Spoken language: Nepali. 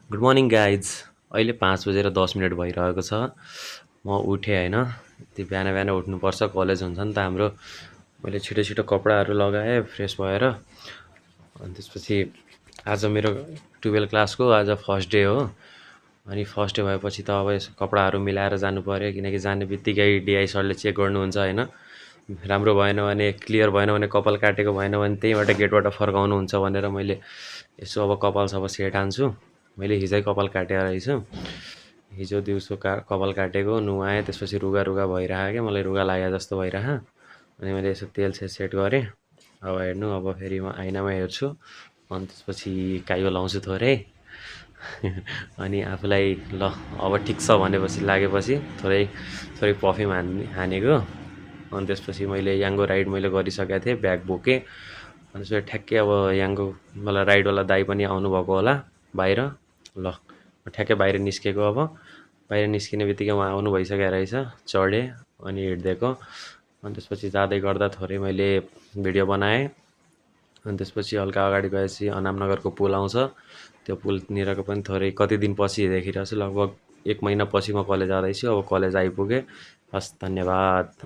Good morning guys. अहिले 5 बजेर 10 मिनट भइरहेको छ। म उठेँ होइन, त्यो बिहान बिहान उठ्नुपर्छ, कलेज हुन्छ नि त हाम्रो। मैले छिटो छिटो कपडाहरू लगाएँ फ्रेस भएर। अनि त्यसपछि आज मेरो 12 क्लासको आज फर्स्ट डे हो। अनि फर्स्ट डे भएपछि त अब यसो कपडाहरू मिलाएर जानु पऱ्यो, किनकि जाने बित्तिकै डिआई सरले चेक गर्नुहुन्छ होइन। राम्रो भएन भने, क्लियर भएन भने, कपाल काटेको भएन भने त्यहीँबाट गेटबाट फर्काउनुहुन्छ भनेर मैले यसो अब कपाल सबै सेट हान्छु। मैले हिजै कपाल काटेको रहेछु। हिजो दिउँसो कपाल काटेको, नुहाएँ, त्यसपछि रुगा रुगा भइरहेको क्या, मलाई रुगा लागे जस्तो भइरह। अनि मैले यसो तेल सेट गरेँ। अब हेर्नु, अब फेरि म आइनामा हेर्छु, अनि त्यसपछि काइयो लाउँछु थोरै। अनि आफूलाई ल अब ठिक छ भनेपछि लागेपछि थोरै पर्फ्युम हानेको। अनि त्यसपछि मैले याङ्गो राइड मैले गरिसकेको थिएँ, ब्याग बोकेँ। अनि त्यसपछि ठ्याक्कै अब याङ्गो मलाई राइडवाला दाइ पनि आउनुभएको होला बाहिर। ल ठ्याक्कै बाहिर निस्केको, अब बाहिर निस्किने बित्तिकै उहाँ आउनु भइसकेको रहेछ। चढेँ अनि हिँडिदिएको। अनि त्यसपछि जाँदै गर्दा थोरै मैले भिडियो बनाएँ। अनि त्यसपछि हल्का अगाडि गएपछि अनामनगरको पुल आउँछ, त्यो पुलनिरको पनि थोरै कति दिनपछि देखिरहेको छु। लगभग 1 महिनापछि म कलेज जाँदैछु। अब कलेज आइपुगेँ। हस्, धन्यवाद।